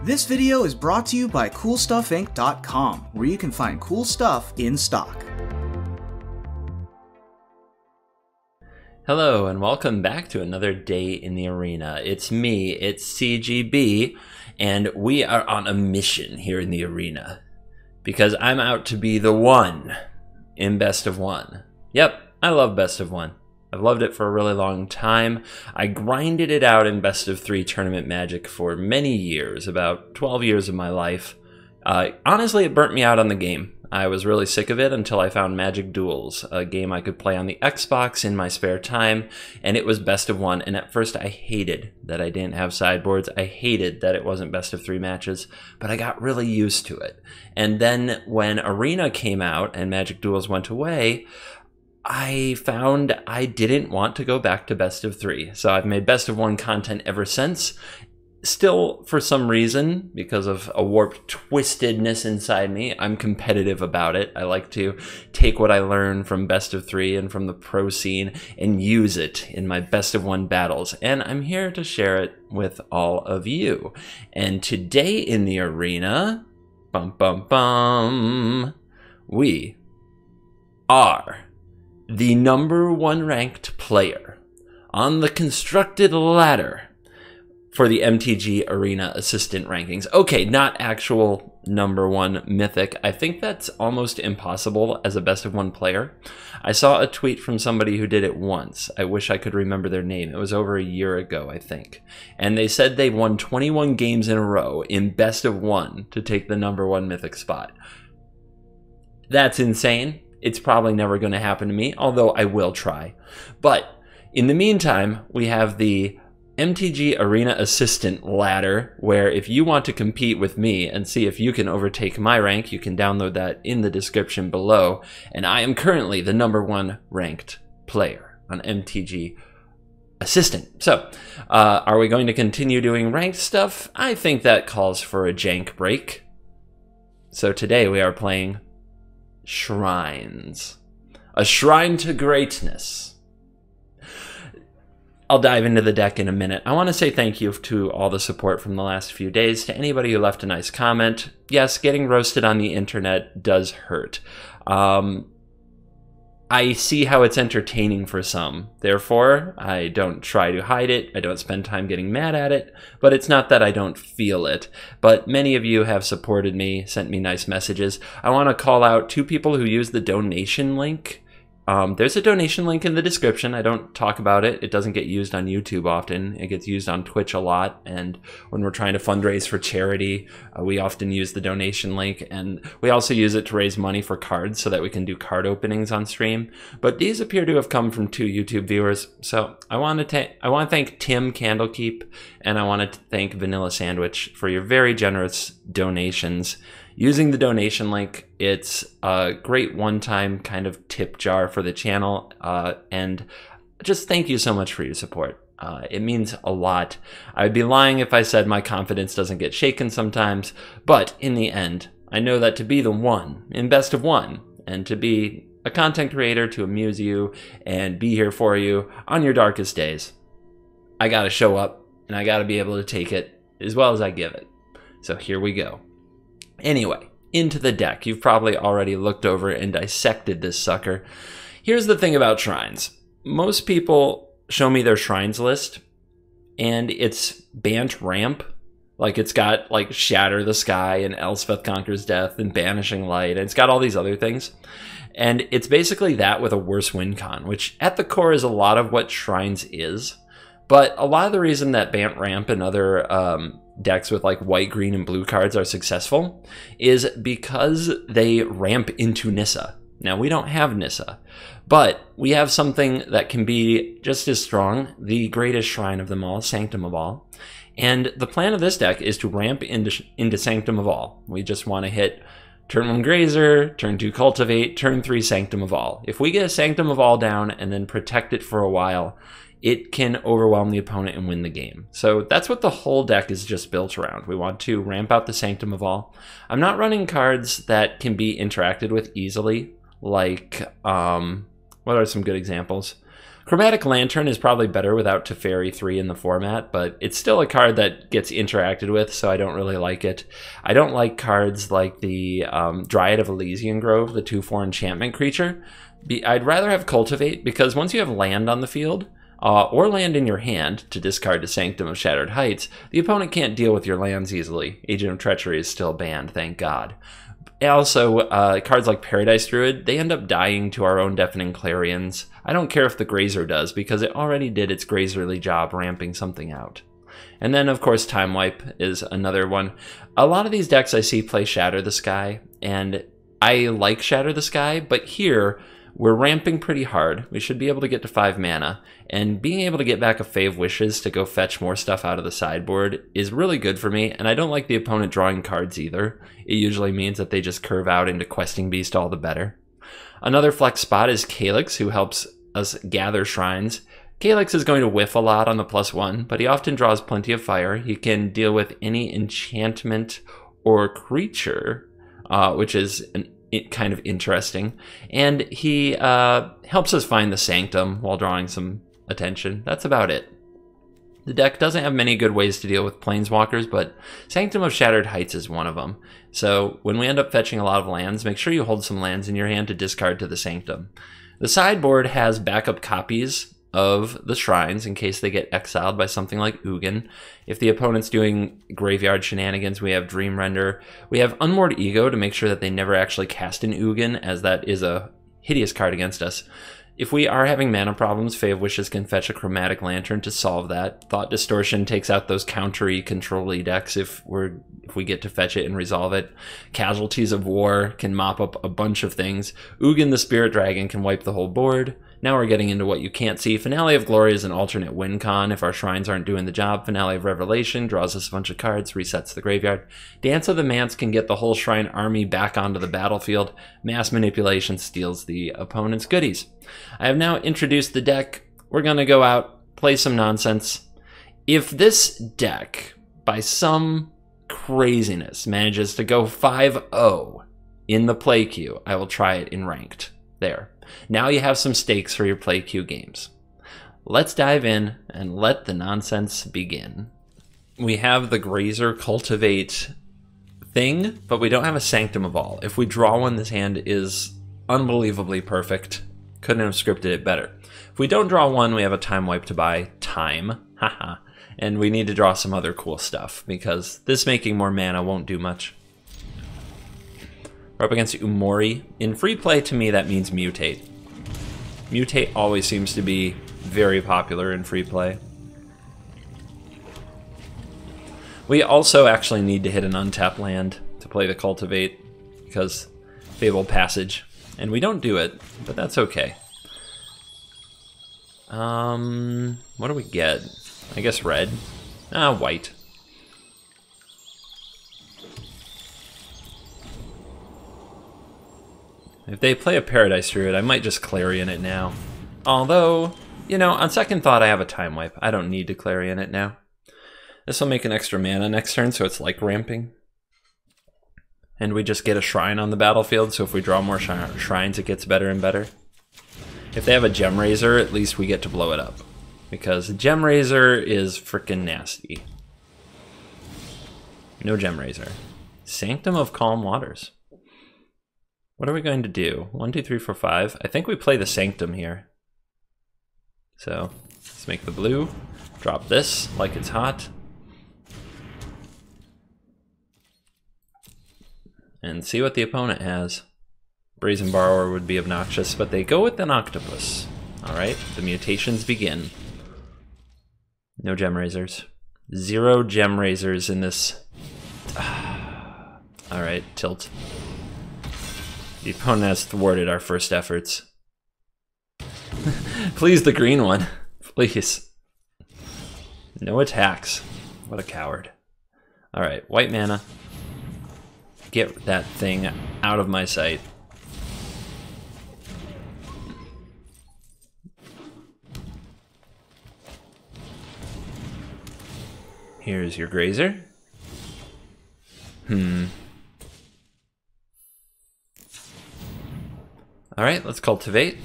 This video is brought to you by CoolStuffInc.com, where you can find cool stuff in stock. Hello and welcome back to another day in the arena. It's me, it's CGB, and we are on a mission here in the arena. Because I'm out to be the one in Best of One. Yep, I love Best of One. I've loved it for a really long time. I grinded it out in Best of 3 tournament Magic for many years, about 12 years of my life. Honestly, it burnt me out on the game. I was really sick of it until I found Magic Duels, a game I could play on the Xbox in my spare time, and it was Best of One. And at first I hated that I didn't have sideboards. I hated that it wasn't Best of 3 matches, but I got really used to it. And then when Arena came out and Magic Duels went away, I found I didn't want to go back to Best of 3. So I've made Best of 1 content ever since. Still, for some reason, because of a warped twistedness inside me, I'm competitive about it. I like to take what I learn from Best of 3 and from the pro scene and use it in my Best of 1 battles. And I'm here to share it with all of you. And today in the arena, we are the #1 ranked player on the constructed ladder for the MTG Arena Assistant Rankings. Okay, not actual #1 Mythic. I think that's almost impossible as a Best of 1 player. I saw a tweet from somebody who did it once. I wish I could remember their name. It was over a year ago, I think. And they said they won 21 games in a row in Best of 1 to take the #1 Mythic spot. That's insane. It's probably never going to happen to me, although I will try. But in the meantime, we have the MTG Arena Assistant ladder, where if you want to compete with me and see if you can overtake my rank, you can download that in the description below. And I am currently the #1 ranked player on MTG Assistant. So, are we going to continue doing ranked stuff? I think that calls for a jank break. So today we are playing Shrines. A Shrine to Greatness. I'll dive into the deck in a minute. I want to say thank you to all the support from the last few days, to anybody who left a nice comment. Yes, getting roasted on the internet does hurt. I see how it's entertaining for some. Therefore, I don't try to hide it. I don't spend time getting mad at it. But it's not that I don't feel it. But many of you have supported me, sent me nice messages. I want to call out 2 people who use the donation link. There's a donation link in the description. I don't talk about it. It doesn't get used on YouTube often. It gets used on Twitch a lot. And when we're trying to fundraise for charity, we often use the donation link. And we also use it to raise money for cards so that we can do card openings on stream. But these appear to have come from 2 YouTube viewers. So I want to thank Tim Candlekeep, and I want to thank Vanilla Sandwich for your very generous donations. Using the donation link, it's a great one-time kind of tip jar for the channel, and just thank you so much for your support. It means a lot. I'd be lying if I said my confidence doesn't get shaken sometimes, but in the end, I know that to be the one in Best of 1, and to be a content creator to amuse you and be here for you on your darkest days, I gotta show up, and I gotta be able to take it as well as I give it. So here we go. Anyway, into the deck. You've probably already looked over and dissected this sucker. Here's the thing about Shrines. Most people show me their Shrines list, and it's Bant Ramp. Like, it's got, like, Shatter the Sky and Elspeth Conquers Death and Banishing Light, and it's got all these other things. And it's basically that with a worse win con, which at the core is a lot of what Shrines is. But a lot of the reason that Bant Ramp and other decks with like white, green, and blue cards are successful is because they ramp into Nissa. Now, we don't have Nissa, but we have something that can be just as strong, the greatest shrine of them all, Sanctum of All. And the plan of this deck is to ramp into Sanctum of All. We just want to hit turn 1 Grazer, turn 2 Cultivate, turn 3 Sanctum of All. If we get a Sanctum of All down and then protect it for a while, it can overwhelm the opponent and win the game. So that's what the whole deck is just built around. We want to ramp out the Sanctum of All. I'm not running cards that can be interacted with easily, like, what are some good examples? Chromatic Lantern is probably better without Teferi 3 in the format, but it's still a card that gets interacted with, so I don't really like it. I don't like cards like the Dryad of Elysian Grove, the 2/4 enchantment creature. I'd rather have Cultivate, because once you have land on the field, or land in your hand to discard to Sanctum of Shattered Heights, the opponent can't deal with your lands easily. Agent of Treachery is still banned, thank God. Also, cards like Paradise Druid, they end up dying to our own Deafening Clarions. I don't care if the Grazer does, because it already did its Grazerly job ramping something out. And then, of course, Time Wipe is another one. A lot of these decks I see play Shatter the Sky, and I like Shatter the Sky, but here, we're ramping pretty hard. We should be able to get to 5 mana, and being able to get back a Fave Wishes to go fetch more stuff out of the sideboard is really good for me, and I don't like the opponent drawing cards either. It usually means that they just curve out into Questing Beast all the better. Another flex spot is Calyx, who helps us gather shrines. Calyx is going to whiff a lot on the +1, but he often draws plenty of fire. He can deal with any enchantment or creature, which is kind of interesting, and he helps us find the Sanctum while drawing some attention. That's about it. The deck doesn't have many good ways to deal with Planeswalkers, but Sanctum of Shattered Heights is one of them. So when we end up fetching a lot of lands, make sure you hold some lands in your hand to discard to the Sanctum. The sideboard has backup copies of the shrines in case they get exiled by something like Ugin. If the opponent's doing graveyard shenanigans, we have Dream Render. We have Unmoored Ego to make sure that they never actually cast an Ugin, as that is a hideous card against us. If we are having mana problems, Fave Wishes can fetch a Chromatic Lantern to solve that. Thought Distortion takes out those countery, control-y decks if we get to fetch it and resolve it. Casualties of War can mop up a bunch of things. Ugin the Spirit Dragon can wipe the whole board. Now we're getting into what you can't see. Finale of Glory is an alternate win con if our shrines aren't doing the job. Finale of Revelation draws us a bunch of cards, resets the graveyard. Dance of the Manse can get the whole shrine army back onto the battlefield. Mass Manipulation steals the opponent's goodies. I have now introduced the deck. We're going to go out, play some nonsense. If this deck, by some craziness, manages to go 5-0 in the play queue, I will try it in ranked. There. Now you have some stakes for your play queue games. Let's dive in and let the nonsense begin. We have the Grazer Cultivate thing, but we don't have a Sanctum of All. If we draw one, this hand is unbelievably perfect. Couldn't have scripted it better. If we don't draw one, we have a Time Wipe to buy time. Haha. And we need to draw some other cool stuff, because this making more mana won't do much. We're up against Umori. In free play, to me, that means Mutate. Mutate always seems to be very popular in free play. We also actually need to hit an untap land to play the Cultivate, because Fabled Passage. And we don't do it, but that's okay. What do we get? I guess red. White. If they play a Paradise Druid, I might just Clarion it now. Although, you know, on second thought, I have a Time Wipe. I don't need to Clarion it now. This will make an extra mana next turn, so it's like ramping. And we just get a shrine on the battlefield, so if we draw more shrines, it gets better and better. If they have a Gem Raiser, at least we get to blow it up. Because Gem Raiser is frickin' nasty. No Gem Raiser. Sanctum of Calm Waters. What are we going to do? 1, 2, 3, 4, 5. I think we play the Sanctum here. So, let's make the blue. Drop this like it's hot. And see what the opponent has. Brazen Borrower would be obnoxious, but they go with an Octopus. Alright, the mutations begin. No Gem Raisers. 0 Gem Raisers in this. Alright, tilt. The opponent has thwarted our first efforts. Please, the green one. Please. No attacks. What a coward. Alright, white mana. Get that thing out of my sight. Here's your Grazer. Alright, let's Cultivate.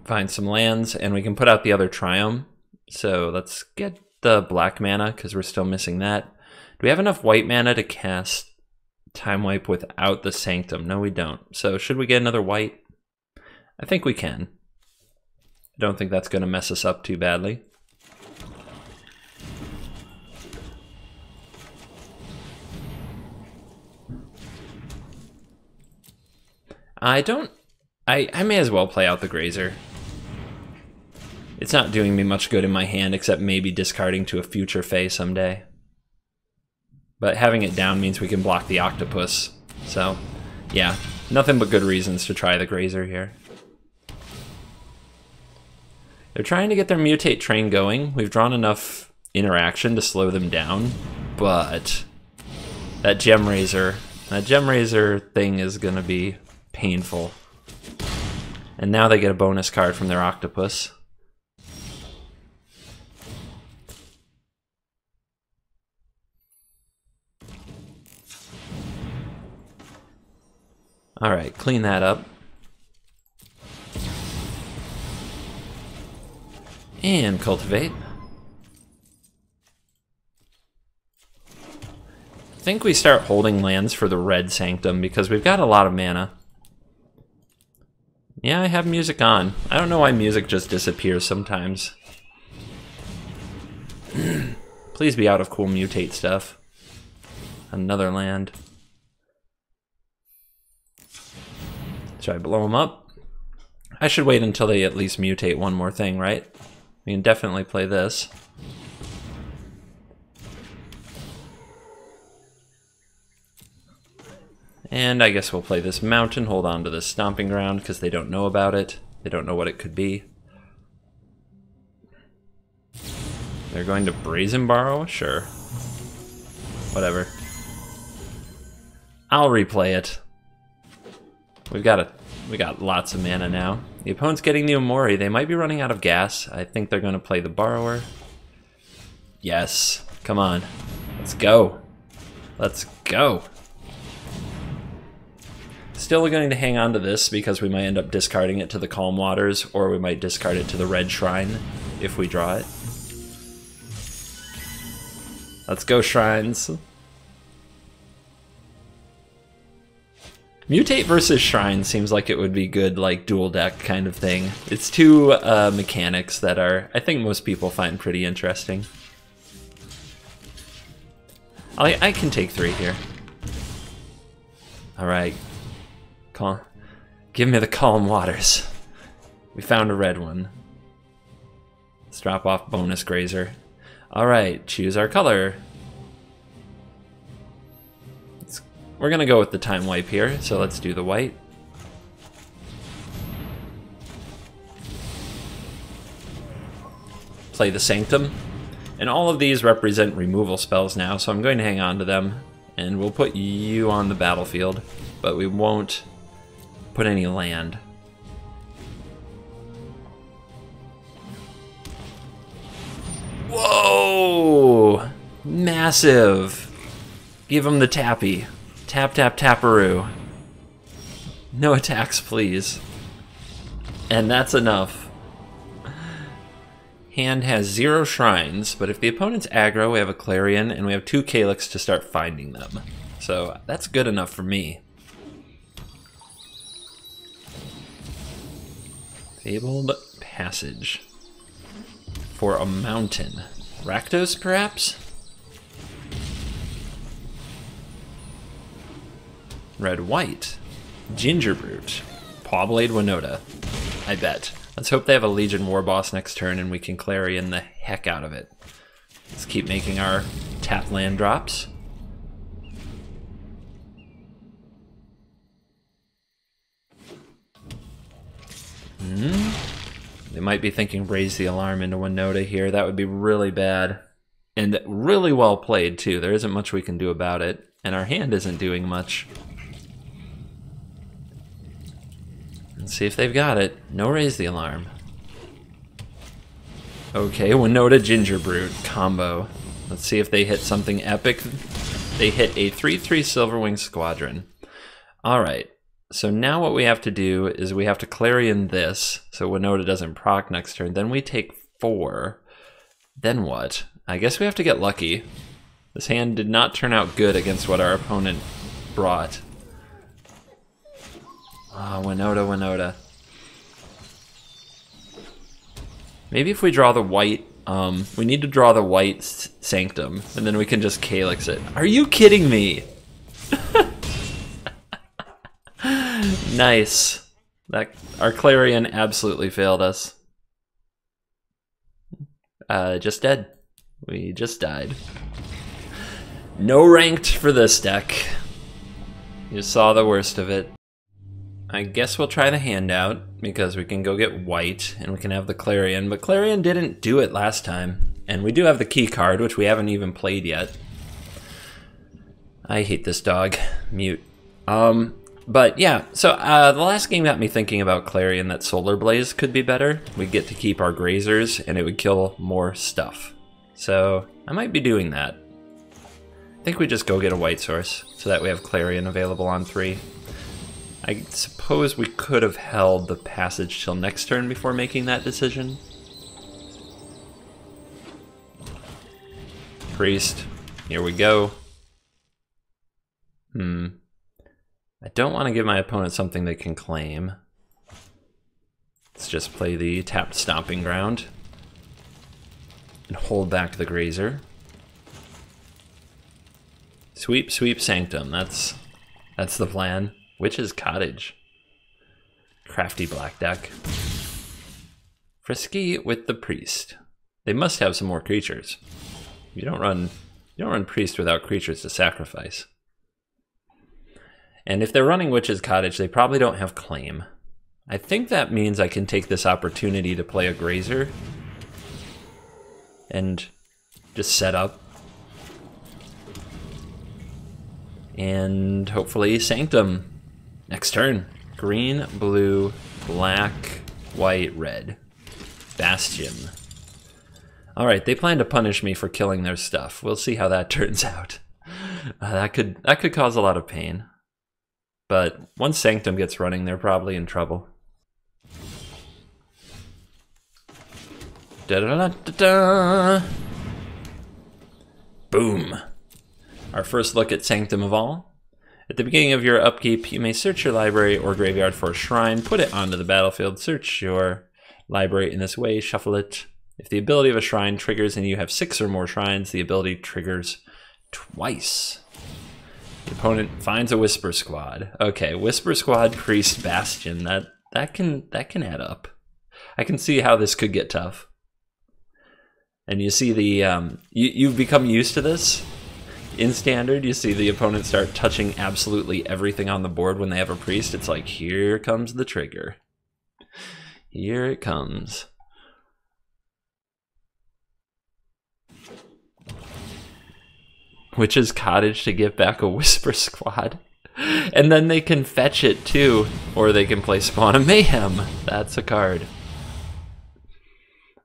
find some lands, and we can put out the other Triome. So let's get the black mana, because we're still missing that. Do we have enough white mana to cast Time Wipe without the Sanctum? No, we don't. So should we get another white? I think we can. I don't think that's going to mess us up too badly. I may as well play out the Grazer. It's not doing me much good in my hand, except maybe discarding to a future Fae someday. But having it down means we can block the Octopus. So, yeah, nothing but good reasons to try the Grazer here. They're trying to get their Mutate train going. We've drawn enough interaction to slow them down, but that Gem Razor thing is gonna be painful. And now they get a bonus card from their Octopus. All right, clean that up. And cultivate. I think we start holding lands for the red Sanctum because we've got a lot of mana. Yeah, I have music on. I don't know why music just disappears sometimes. Please be out of cool mutate stuff. Another land. Should I blow them up? I should wait until they at least mutate one more thing, right? We can definitely play this. And I guess we'll play this mountain, hold on to this stomping ground because they don't know about it. They don't know what it could be. They're going to Brazen Borrow? Sure. Whatever. I'll replay it. We got lots of mana now. The opponent's getting the Omori. They might be running out of gas. I think they're going to play the Borrower. Yes. Come on. Let's go. Let's go. Still going to hang on to this because we might end up discarding it to the Calm Waters, or we might discard it to the Red Shrine if we draw it. Let's go, Shrines. Mutate versus Shrine seems like it would be good, like, dual deck kind of thing. It's two mechanics that are, I think most people find pretty interesting. I can take 3 here. Alright. Give me the Calm Waters. We found a red one. Let's drop off bonus Grazer. Alright, choose our color. We're gonna go with the Time Wipe here, so let's do the white. Play the Sanctum. And all of these represent removal spells now, so I'm going to hang on to them. And we'll put you on the battlefield, but we won't put any land. Whoa! Massive! Give him the tappy. Tap, tap, taparoo. No attacks, please. And that's enough. Hand has 0 shrines, but if the opponent's aggro, we have a Clarion, and we have 2 Calyx to start finding them. So that's good enough for me. Fabled Passage. For a mountain. Rakdos, perhaps? Red-white. Gingerbrute. Pawblade Winota. I bet. Let's hope they have a Legion War Boss next turn and we can Clarion the heck out of it. Let's keep making our tap land drops. They might be thinking raise the alarm into Winota here. That would be really bad. And really well played, too. There isn't much we can do about it. And our hand isn't doing much. Let's see if they've got it. No raise the alarm. Okay, Winota Gingerbrute combo. Let's see if they hit something epic. They hit a 3/3 Silverwing Squadron. Alright. So now what we have to do is we have to Clarion this, so Winota doesn't proc next turn. Then we take 4. Then what? I guess we have to get lucky. This hand did not turn out good against what our opponent brought. Ah, Winota. Maybe if we draw the white, we need to draw the white Sanctum, and then we can just Calyx it. Are you kidding me? Nice. Our Clarion absolutely failed us. Just dead. We just died. No ranked for this deck. You saw the worst of it. I guess we'll try the handout, because we can go get white, and we can have the Clarion, but Clarion didn't do it last time. And we do have the key card, which we haven't even played yet. I hate this dog. Mute. But yeah, so the last game got me thinking about Clarion that Solar Blaze could be better. We'd get to keep our Grazers, and it would kill more stuff. So I might be doing that. I think we just go get a white source, so that we have Clarion available on 3. I suppose we could have held the passage till next turn before making that decision. Priest, here we go. I don't want to give my opponent something they can claim. Let's just play the tapped Stomping Ground and hold back the Grazer. Sweep, sweep, Sanctum. That's the plan. Witch's Cottage. Crafty black deck. Frisky with the Priest. They must have some more creatures. You don't run Priest without creatures to sacrifice. And if they're running Witch's Cottage, they probably don't have Claim. I think that means I can take this opportunity to play a Grazer and just set up. And hopefully Sanctum. Next turn. Green, blue, black, white, red. Bastion. Alright, they plan to punish me for killing their stuff. We'll see how that turns out. That could cause a lot of pain. But once Sanctum gets running, they're probably in trouble. Da-da-da-da-da! Boom! Our first look at Sanctum of All. At the beginning of your upkeep, you may search your library or graveyard for a shrine, put it onto the battlefield, search your library in this way, shuffle it. If the ability of a shrine triggers and you have 6 or more shrines, the ability triggers twice. The opponent finds a Whisper Squad. Okay, Whisper Squad, Priest, Bastion. That can add up. I can see how this could get tough. And you see the you've become used to this. In Standard, you see the opponent start touching absolutely everything on the board when they have a Priest. It's like, here comes the trigger. Here it comes. Witch's Cottage to get back a Whisper Squad. And then they can fetch it too. Or they can play Spawn of Mayhem. That's a card.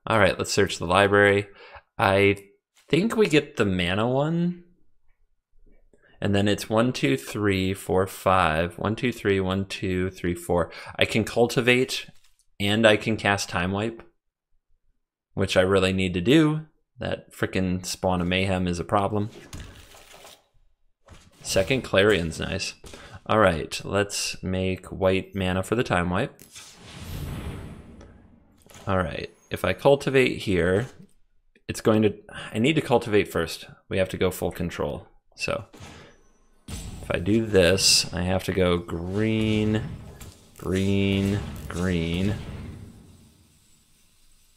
Alright, let's search the library. I think we get the mana one. And then it's 1, 2, 3, 4, 5. 1, 2, 3, 1, 2, 3, 4. I can cultivate and I can cast Time Wipe, which I really need to do. That frickin' Spawn of Mayhem is a problem. Second Clarion's nice. Alright, let's make white mana for the Time Wipe. Alright, if I cultivate here, it's going to... I need to cultivate first. We have to go full control. So, if I do this, I have to go green, green, green.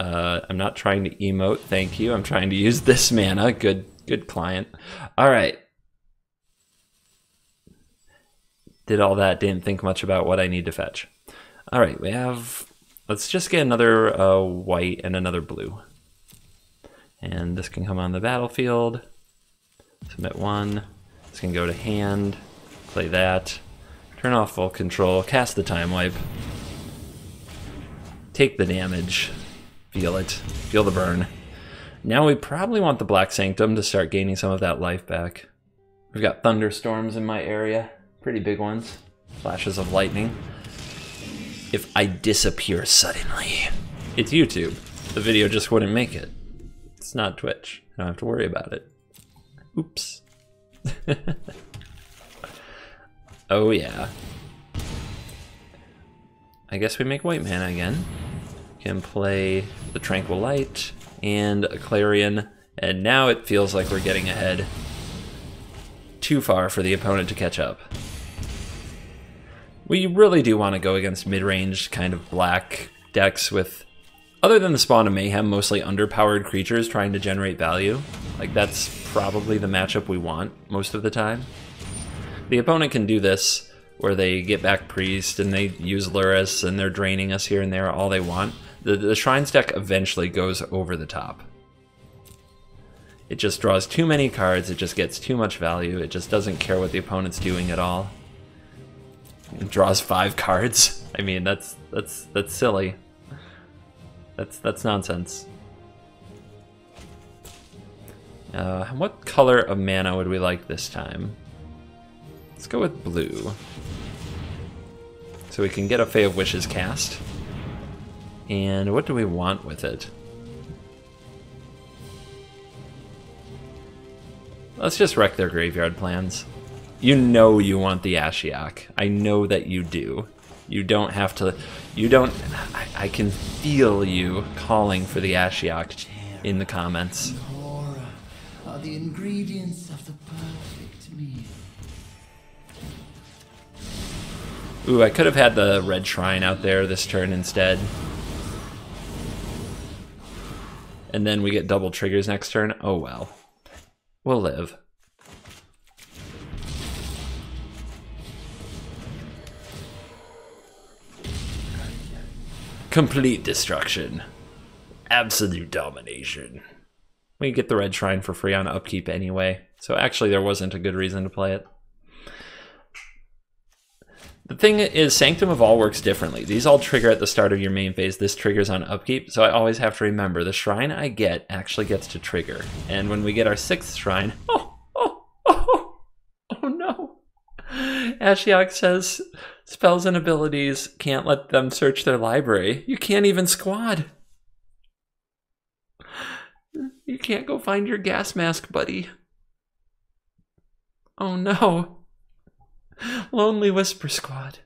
I'm not trying to emote, thank you. I'm trying to use this mana. Good client. Alright. Did all that, didn't think much about what I need to fetch. Alright, we have... Let's just get another white and another blue. And this can come on the battlefield. Submit 1. This can go to hand. Play that. Turn off full control. Cast the Time Wipe. Take the damage. Feel it. Feel the burn. Now we probably want the Black Sanctum to start gaining some of that life back. We've got thunderstorms in my area. Pretty big ones. Flashes of lightning. If I disappear suddenly, it's YouTube. The video just wouldn't make it. It's not Twitch. I don't have to worry about it. Oops. Oh yeah. I guess we make white mana again. Can play the Tranquil Light and a Clarion, and now it feels like we're getting ahead. Too far for the opponent to catch up. We really do want to go against mid-range kind of black decks with, other than the Spawn of Mayhem, mostly underpowered creatures trying to generate value. Like, that's probably the matchup we want most of the time. The opponent can do this, where they get back Priest and they use Luris and they're draining us here and there all they want. The Shrines deck eventually goes over the top. It just draws too many cards, it just gets too much value, it just doesn't care what the opponent's doing at all. It draws 5 cards. I mean, that's silly. That's nonsense. What color of mana would we like this time? Let's go with blue. So we can get a Fae of Wishes cast. And what do we want with it? Let's just wreck their graveyard plans. You know you want the Ashiok. I know that you do. You don't have to... You don't... I can feel you calling for the Ashiok in the comments. Horror are the ingredients of the perfect meal. Ooh, I could have had the red shrine out there this turn instead. And then we get double triggers next turn. Oh well. We'll live. Complete destruction. Absolute domination. We get the red shrine for free on upkeep anyway, so actually there wasn't a good reason to play it. The thing is, Sanctum of All works differently. These all trigger at the start of your main phase. This triggers on upkeep, so I always have to remember the shrine I get actually gets to trigger. And when we get our 6th shrine, oh no. Ashiok says spells and abilities can't let them search their library. You can't even squad. You can't go find your gas mask, buddy. Oh no. Lonely Whisper Squad.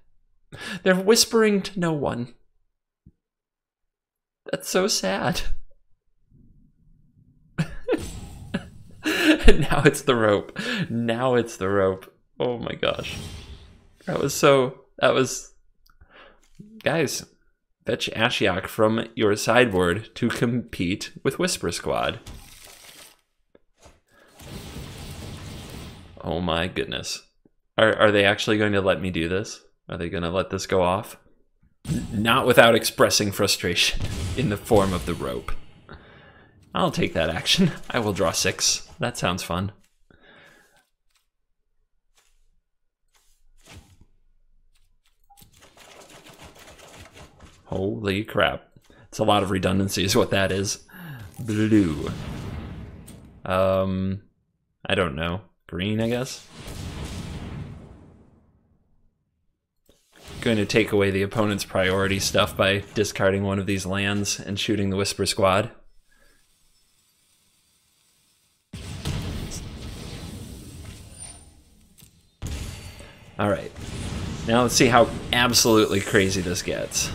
They're whispering to no one. That's so sad. And now it's the rope. Now it's the rope. Oh my gosh. Guys, fetch Ashiok from your sideboard to compete with Whisper Squad. Oh my goodness. Are they actually going to let me do this? Are they going to let this go off? Not without expressing frustration in the form of the rope. I'll take that action. I will draw 6. That sounds fun. Holy crap. It's a lot of redundancy is what that is. Blue. I don't know. Green, I guess? Going to take away the opponent's priority stuff by discarding one of these lands and shooting the Whisper Squad. Alright. Now let's see how absolutely crazy this gets.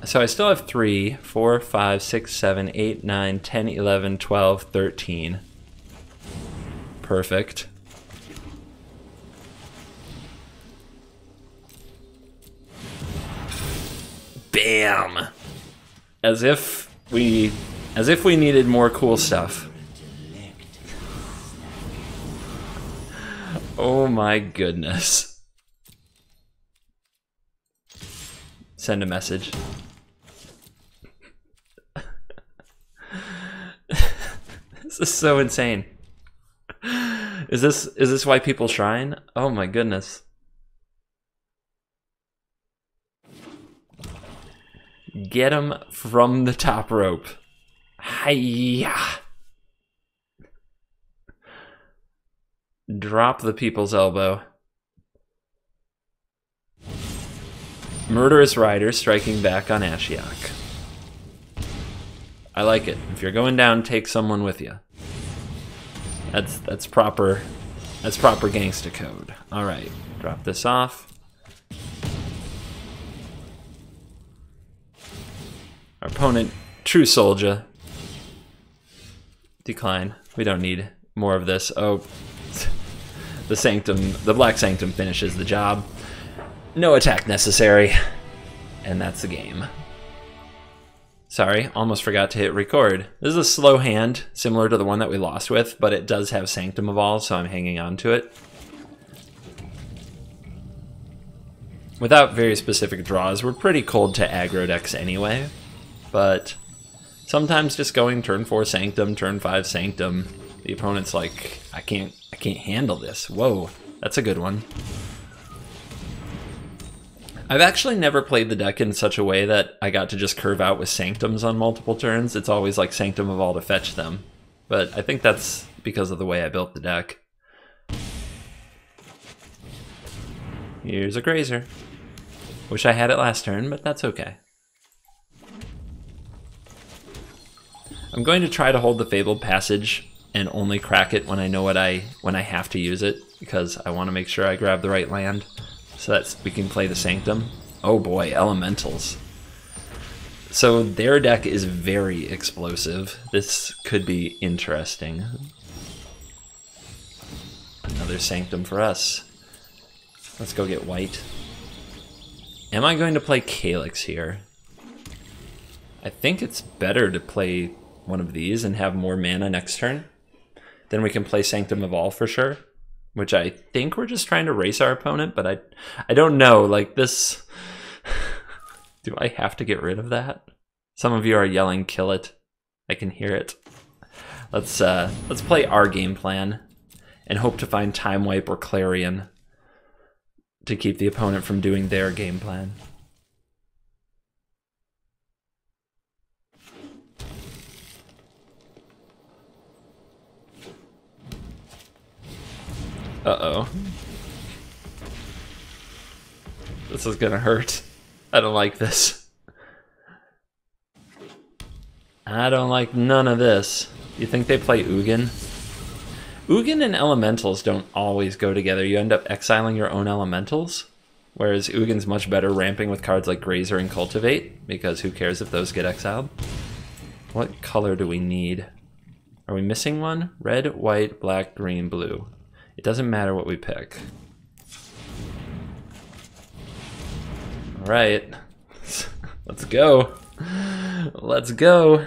So I still have 3, 4, 5, 6, 7, 8, 9, 10, 11, 12, 13. Perfect. Bam! As if we needed more cool stuff. Oh my goodness. Send a message. This is so insane. Is this why people shrine? Oh my goodness. Get him from the top rope. Hiya! Drop the people's elbow. Murderous Rider striking back on Ashiok. I like it. If you're going down, take someone with you. That's proper. That's proper gangsta code. All right, drop this off. Our opponent, True Soldier. Decline. We don't need more of this. Oh, the Sanctum, the Black Sanctum finishes the job. No attack necessary. And that's the game. Sorry, almost forgot to hit record. This is a slow hand, similar to the one that we lost with, but it does have Sanctum Evolve, so I'm hanging on to it. Without very specific draws, we're pretty cold to aggro decks anyway, but sometimes just going turn 4 Sanctum, turn 5 Sanctum, the opponent's like, I can't handle this. Whoa, that's a good one. I've actually never played the deck in such a way that I got to just curve out with Sanctums on multiple turns. It's always like Sanctum Evolve to fetch them. But I think that's because of the way I built the deck. Here's a Grazer. Wish I had it last turn, but that's okay. I'm going to try to hold the Fabled Passage and only crack it when I know when I have to use it, because I want to make sure I grab the right land. So that we can play the Sanctum. Oh boy, Elementals. So their deck is very explosive. This could be interesting. Another Sanctum for us. Let's go get white. Am I going to play Calyx here? I think it's better to play one of these and have more mana next turn. Then we can play Sanctum Evolve for sure. Which I think we're just trying to race our opponent, but I don't know, like this... Do I have to get rid of that? Some of you are yelling, kill it. I can hear it. Let's play our game plan and hope to find Time Wipe or Clarion to keep the opponent from doing their game plan. Uh-oh. This is gonna hurt. I don't like this. I don't like none of this. You think they play Ugin? Ugin and Elementals don't always go together. You end up exiling your own Elementals, whereas Ugin's much better ramping with cards like Grazer and Cultivate, because who cares if those get exiled? What color do we need? Are we missing one? Red, white, black, green, blue. It doesn't matter what we pick. All right, let's go. Let's go.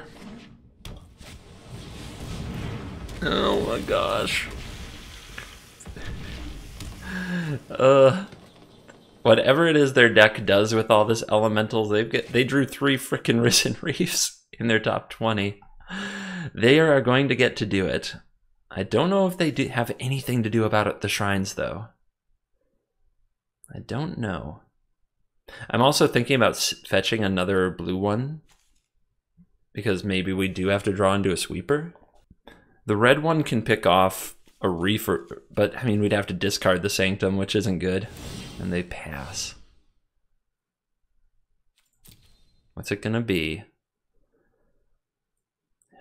Oh my gosh. Whatever it is their deck does with all this Elementals, they drew 3 frickin' Risen Reefs in their top 20. They are going to get to do it. I don't know if they have anything to do about it, the shrines, though. I don't know. I'm also thinking about fetching another blue one, because maybe we do have to draw into a sweeper. The red one can pick off a reefer, but I mean, we'd have to discard the Sanctum, which isn't good, and they pass. What's it gonna be?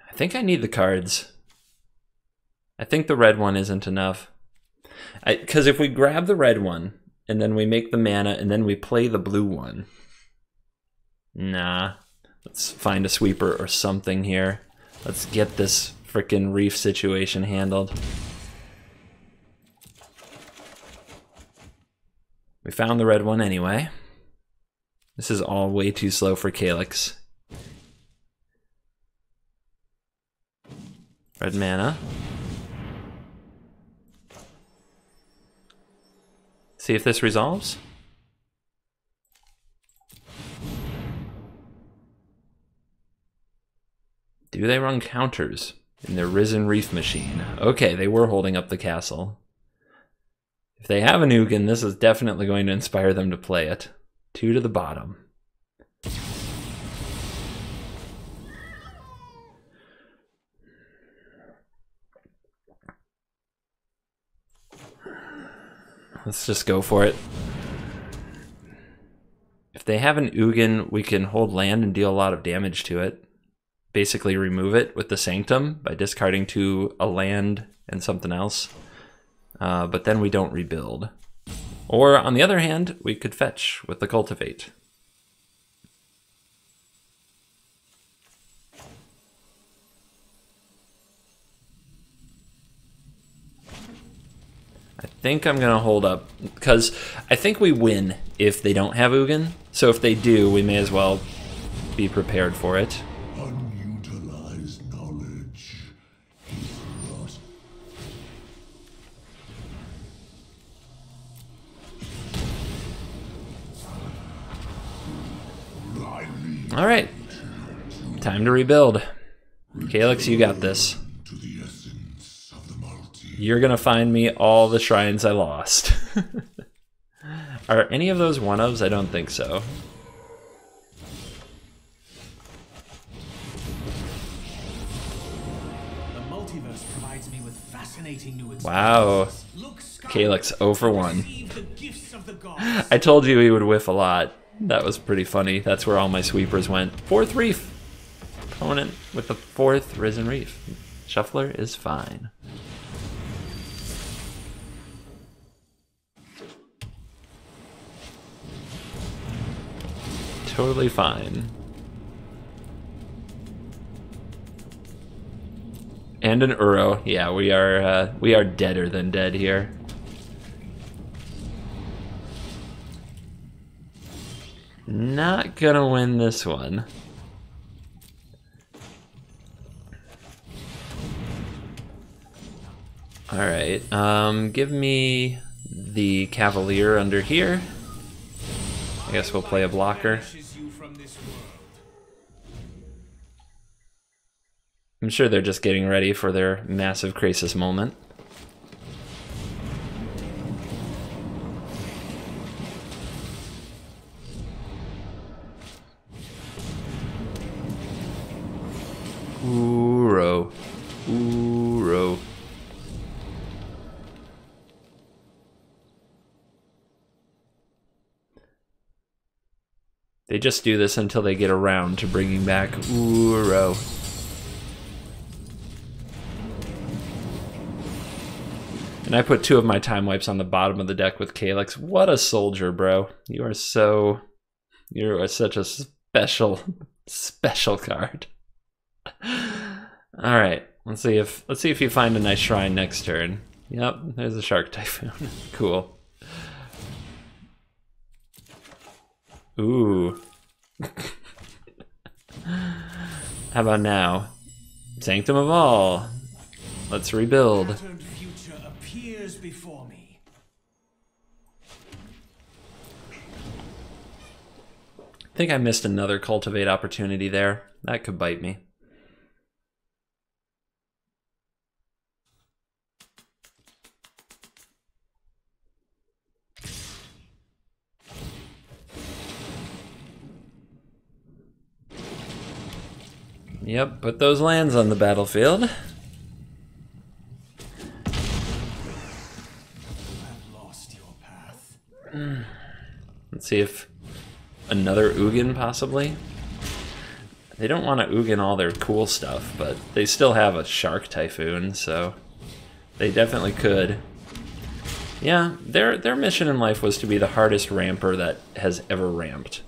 I think I need the cards. I think the red one isn't enough. Because if we grab the red one, and then we make the mana, and then we play the blue one. Nah. Let's find a sweeper or something here. Let's get this frickin' reef situation handled. We found the red one anyway. This is all way too slow for Calyx. Red mana. See if this resolves. Do they run counters in their Risen Reef machine? Okay, they were holding up the castle. If they have an Ugin, this is definitely going to inspire them to play it. 2 to the bottom. Let's just go for it. If they have an Ugin, we can hold land and deal a lot of damage to it. Basically remove it with the Sanctum by discarding to a land and something else. But then we don't rebuild. Or on the other hand, we could fetch with the Cultivate. I think I'm going to hold up, because I think we win if they don't have Ugin. So if they do, we may as well be prepared for it. Unutilized knowledge is rot. All right, time to rebuild. Calyx, you got this. You're gonna find me all the shrines I lost. Are any of those one-ofs? I don't think so. The multiverse provides me with fascinating new Wow. Calyx 0 for 1. I told you he would whiff a lot. That was pretty funny. That's where all my sweepers went. 4th Reef. Opponent with the 4th Risen Reef. Shuffler is fine. Totally fine. And an Uro. Yeah, we are deader than dead here. Not gonna win this one. All right. Give me the Cavalier under here. I guess we'll play a blocker. I'm sure they're just getting ready for their massive crisis moment. Uro. Uro. They just do this until they get around to bringing back Uro. And I put 2 of my time wipes on the bottom of the deck with Calyx. What a soldier, bro. You are such a special card. All right, let's see if you find a nice shrine next turn. Yep, there's a Shark Typhoon. Cool. Ooh. How about now? Sanctum of All. Let's rebuild. Before me. I think I missed another Cultivate opportunity there. That could bite me. Yep, put those lands on the battlefield. Let's see if another Ugin possibly. They don't want to Ugin all their cool stuff, but they still have a Shark Typhoon, so they definitely could. Yeah, their mission in life was to be the hardest ramper that has ever ramped.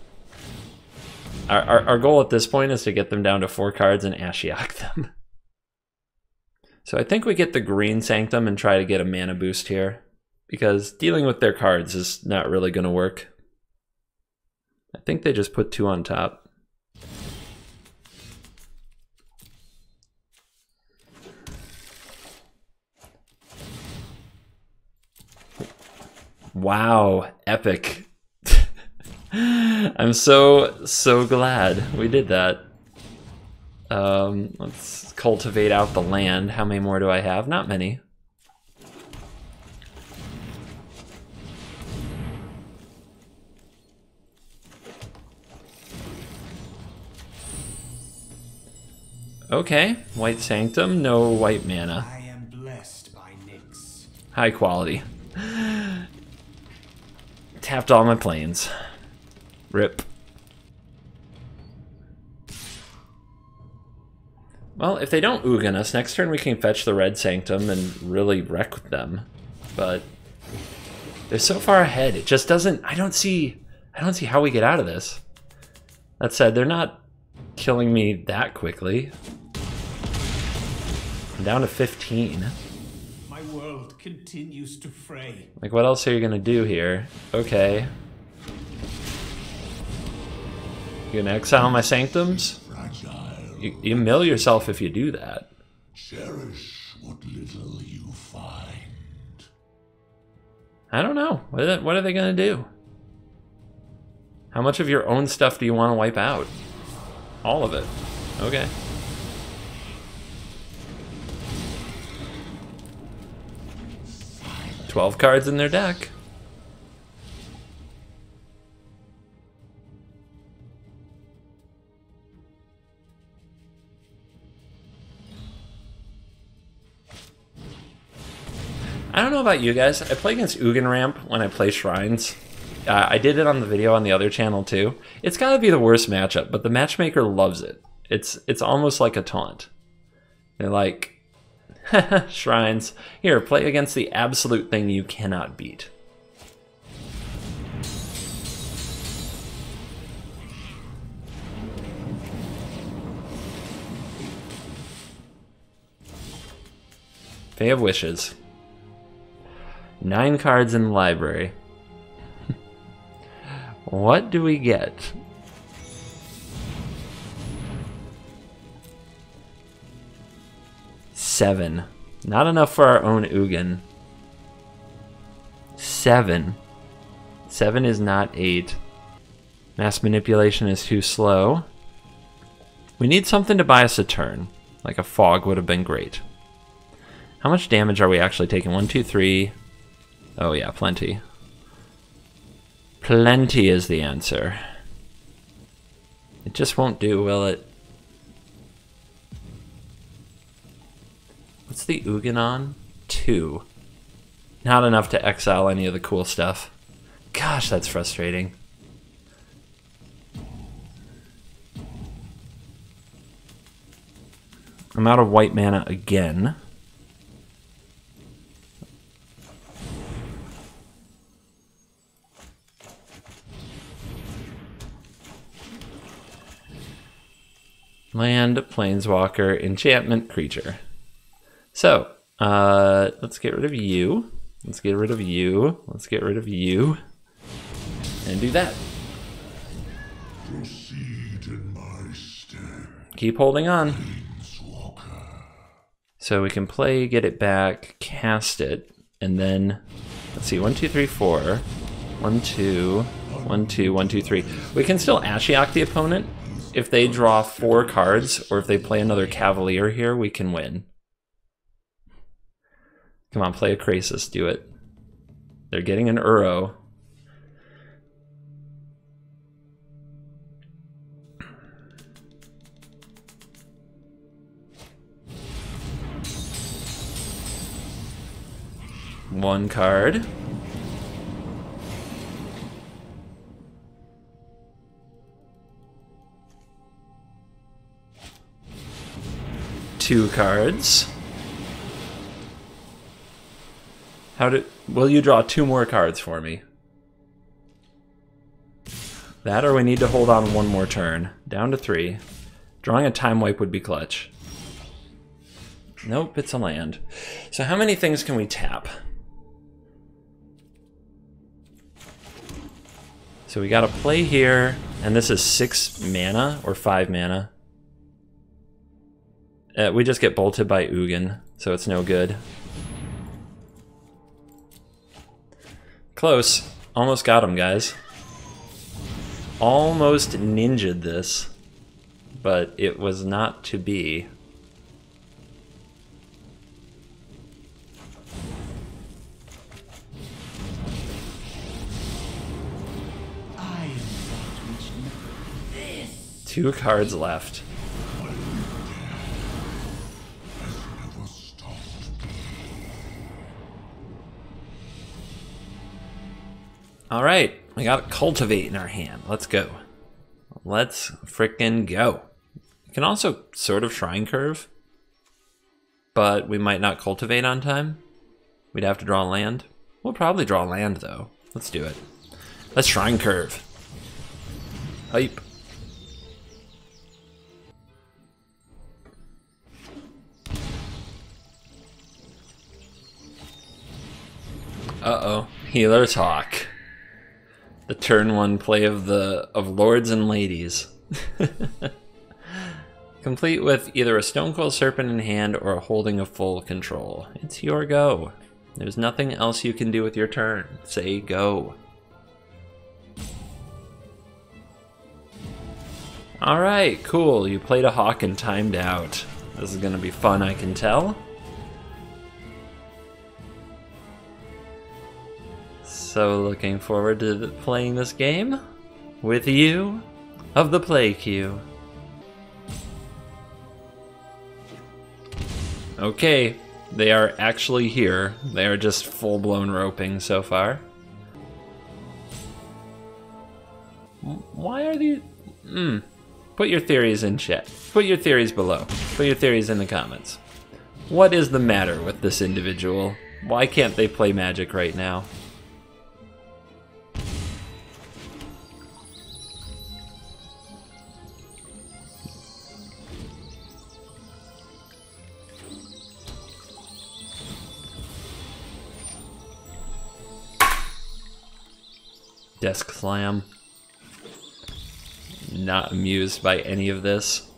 Our goal at this point is to get them down to 4 cards and Ashiok them. So I think we get the green Sanctum and try to get a mana boost here, because dealing with their cards is not really going to work. I think they just put 2 on top. Wow, epic. I'm so glad we did that. Let's cultivate out the land. How many more do I have? Not many. Okay, White Sanctum, no white mana. I am blessed by Nyx. High quality. Tapped all my planes. Rip. Well, if they don't Ugin us, next turn we can fetch the Red Sanctum and really wreck them. But they're so far ahead, it just doesn't... I don't see how we get out of this. That said, they're not killing me that quickly. I'm down to 15. My world continues to fray. Like, what else are you gonna do here? Okay. You gonna exile my Sanctums? You mill yourself if you do that. Cherish what little you find. I don't know. What are they gonna do? How much of your own stuff do you want to wipe out? All of it. Okay. Silence. 12 cards in their deck. I don't know about you guys. I play against Ugin Ramp when I play Shrines. I did it on the video on the other channel too. It's gotta be the worst matchup, but the matchmaker loves it. It's almost like a taunt. They're like, Shrines, here, play against the absolute thing you cannot beat. Fae of Wishes. 9 cards in the library. What do we get? Seven. Not enough for our own Ugin. 7. 7 is not 8. Mass manipulation is too slow. We need something to buy us a turn. Like a fog would have been great. How much damage are we actually taking? 1, 2, 3. Oh yeah, plenty. Plenty is the answer. It just won't do, will it? What's the Ugin on? 2. Not enough to exile any of the cool stuff. Gosh, that's frustrating. I'm out of white mana again. Land, Planeswalker, Enchantment, Creature. So, let's get rid of you. Let's get rid of you. Let's get rid of you. And do that. Proceed in my stead. Keep holding on. Planeswalker. So we can play, get it back, cast it, and then, let's see, 1, 2, 3, 4. 1, 2, 1, 2, 1, 2, 3. We can still Ashiok the opponent. If they draw 4 cards, or if they play another Cavalier here, we can win. Come on, play a Krasis, do it. They're getting an Uro. One card. Two cards. Will you draw 2 more cards for me? That or we need to hold on 1 more turn. Down to 3. Drawing a time wipe would be clutch. Nope, it's a land. So how many things can we tap? So we gotta play here, and this is 6 mana or 5 mana. We just get bolted by Ugin, so it's no good. Close. Almost got him, guys. Almost ninja'd this, but it was not to be. I am that which this. 2 cards left. Never stopped. All right, we got Cultivate in our hand. Let's go. Let's frickin' go. You can also sort of Shrine Curve, but we might not Cultivate on time. We'd have to draw land. We'll probably draw land, though. Let's do it. Let's Shrine Curve. Hype. Uh-oh. Healer's Hawk. The turn 1 play of Lords and Ladies. Complete with either a Stone Cold Serpent in hand or a Holding of Full Control. It's your go. There's nothing else you can do with your turn. Say go. Alright, cool. You played a Hawk and timed out. This is gonna be fun, I can tell. So looking forward to playing this game with you of the play queue. Okay, they are actually here. They are just full-blown roping so far. Why are these... Put your theories in chat. Put your theories below. Put your theories in the comments. What is the matter with this individual? Why can't they play Magic right now? Desk slam. Not amused by any of this.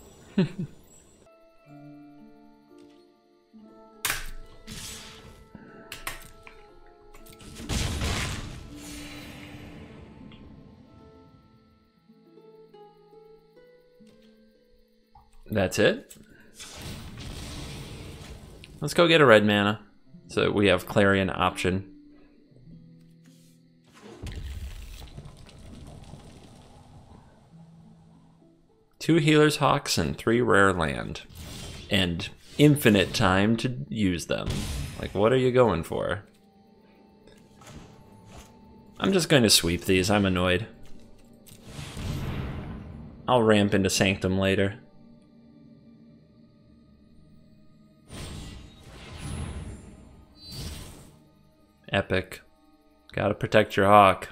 That's it. Let's go get a red mana so that we have Clarion option. Two Healer's Hawks and 3 rare land. And infinite time to use them. Like, what are you going for? I'm just going to sweep these, I'm annoyed. I'll ramp into Sanctum later. Epic. Gotta protect your Hawk.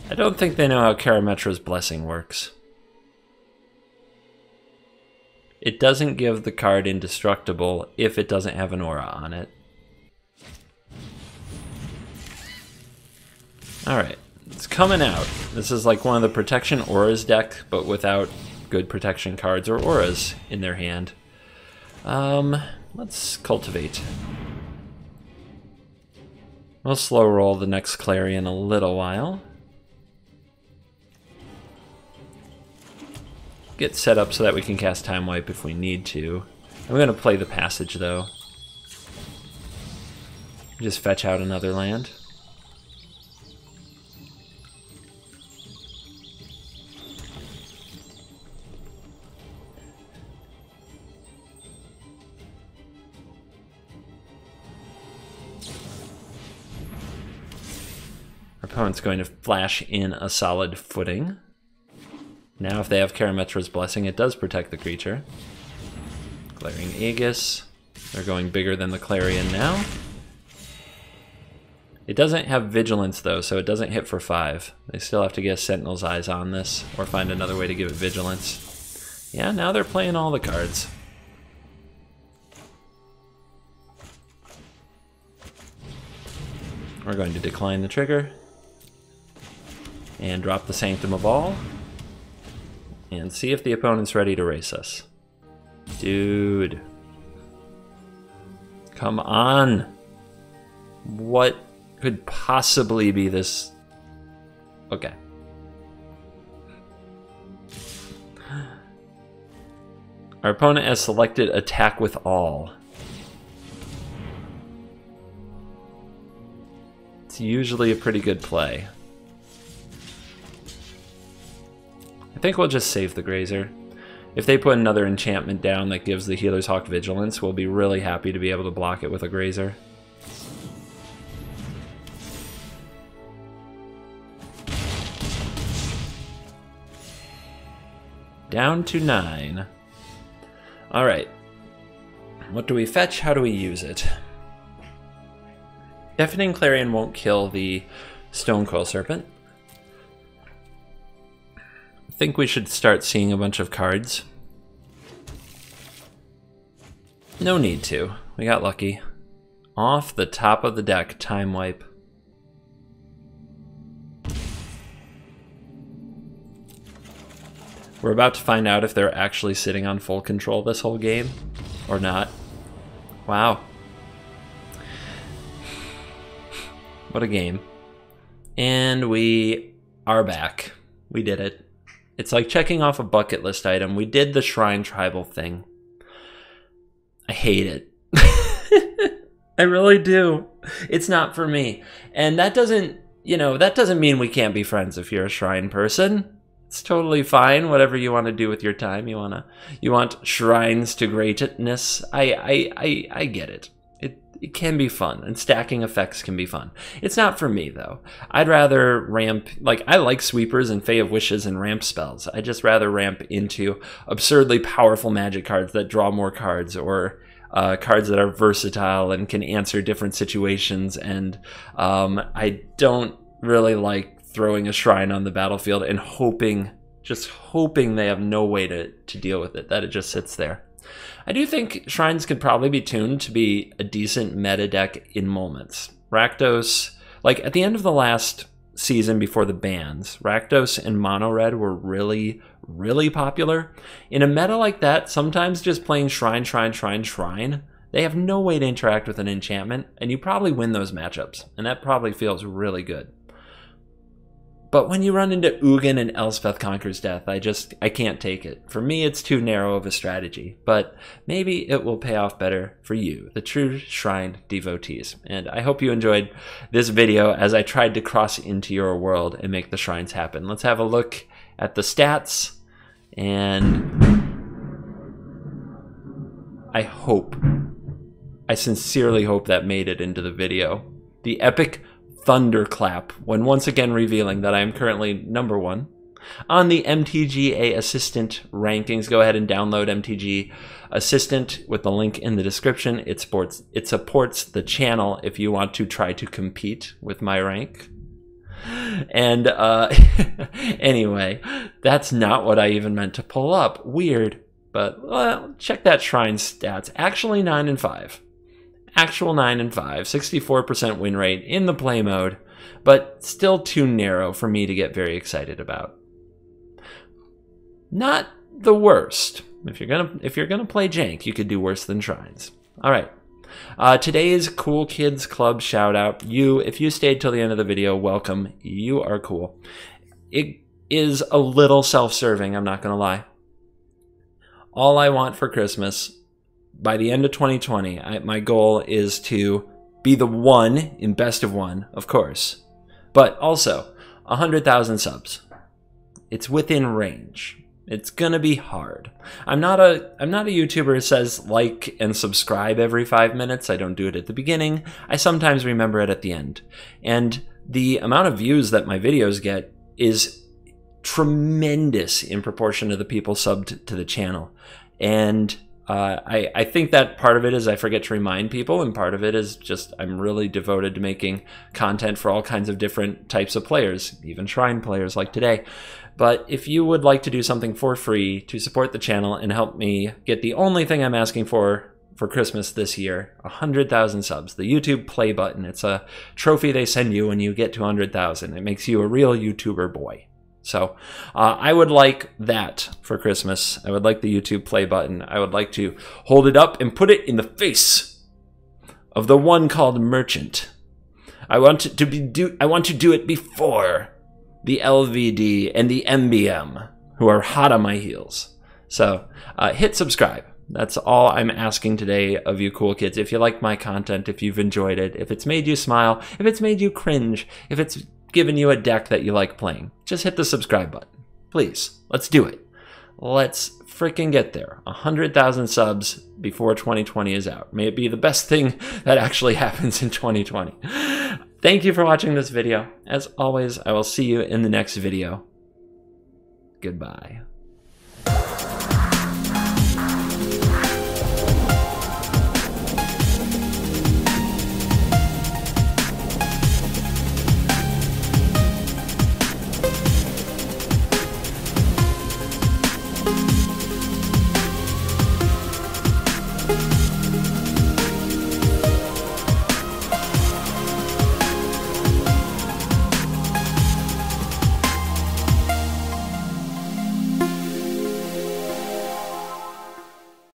I don't think they know how Karametra's Blessing works. It doesn't give the card indestructible if it doesn't have an aura on it. Alright, it's coming out. This is like one of the Protection Auras deck, but without good protection cards or auras in their hand. Let's Cultivate. We'll slow roll the next Clarion a little while. Get set up so that we can cast Time Wipe if we need to. I'm going to play the Passage, though. Just fetch out another land. Our opponent's going to flash in a solid footing. Now if they have Karametra's Blessing, it does protect the creature. Glaring Aegis. They're going bigger than the Clarion now. It doesn't have Vigilance though, so it doesn't hit for 5. They still have to get Sentinel's Eyes on this, or find another way to give it Vigilance. Yeah, now they're playing all the cards. We're going to decline the trigger. And drop the Sanctum of All. And see if the opponent's ready to race us. Dude. Come on. What could possibly be this? Okay. Our opponent has selected Attack with All. It's usually a pretty good play. I think we'll just save the Grazer. If they put another enchantment down that gives the Healer's Hawk Vigilance, we'll be really happy to be able to block it with a Grazer. Down to 9. Alright. What do we fetch? How do we use it? Deafening Clarion won't kill the Stonecoil Serpent. I think we should start seeing a bunch of cards. No need to. We got lucky. Off the top of the deck, Time Wipe. We're about to find out if they're actually sitting on full control this whole game or not. Wow. What a game. And we are back. We did it. It's like checking off a bucket list item. We did the Shrine Tribal thing. I hate it. I really do. It's not for me. And that doesn't, that doesn't mean we can't be friends if you're a Shrine person. It's totally fine, whatever you want to do with your time. You want shrines to greatness. I get it. It can be fun, and stacking effects can be fun. It's not for me, though. I'd rather ramp, I like sweepers and Fae of Wishes and ramp spells. I'd just rather ramp into absurdly powerful magic cards that draw more cards, or cards that are versatile and can answer different situations, and I don't really like throwing a shrine on the battlefield and just hoping they have no way to deal with it, that it just sits there. I do think shrines could probably be tuned to be a decent meta deck in moments. Rakdos, at the end of the last season before the bans, Rakdos and Mono Red were really, really popular. In a meta like that, sometimes just playing shrine, they have no way to interact with an enchantment, and you probably win those matchups, and that probably feels really good. But when you run into Ugin and Elspeth Conquers Death, I can't take it. For me, it's too narrow of a strategy, but maybe it will pay off better for you, the true Shrine devotees. And I hope you enjoyed this video as I tried to cross into your world and make the shrines happen. Let's have a look at the stats, and I sincerely hope that made it into the video. The epic thunderclap when once again revealing that I am currently #1 on the MTGA Assistant rankings. Go ahead and download MTG Assistant with the link in the description. It supports the channel if you want to try to compete with my rank. And anyway, that's not what I even meant to pull up. Weird, but well, check that Shrine stats. Actually 9-5. Actual 9-5, 64% win rate in the play mode, but still too narrow for me to get very excited about. Not the worst. If you're gonna play jank, you could do worse than shrines. All right. Today's Cool Kids Club shout out. If you stayed till the end of the video, welcome. You are cool. It is a little self-serving, I'm not gonna lie. All I want for Christmas, by the end of 2020, my goal is to be the one in best of one, of course, but also 100,000 subs. It's within range. It's gonna be hard. I'm not a YouTuber who says like and subscribe every 5 minutes. I don't do it at the beginning. I sometimes remember it at the end. And the amount of views that my videos get is tremendous in proportion to the people subbed to the channel. And I think that part of it is I forget to remind people, and part of it is just I'm really devoted to making content for all kinds of different types of players, even Shrine players like today. But if you would like to do something for free to support the channel and help me get the only thing I'm asking for Christmas this year, 100,000 subs, the YouTube play button. It's a trophy they send you when you get to 100,000. It makes you a real YouTuber boy. So I would like that for Christmas. I would like the YouTube play button. I would like to hold it up and put it in the face of the one called Merchant. I want to do it before the LVD and the MBM, who are hot on my heels. So hit subscribe. That's all I'm asking today of you cool kids. If you like my content, if you've enjoyed it, if it's made you smile, if it's made you cringe, if it's given you a deck that you like playing, just hit the subscribe button. Please, let's do it. Let's freaking get there. 100,000 subs before 2020 is out. May it be the best thing that actually happens in 2020. Thank you for watching this video. As always, I will see you in the next video. Goodbye.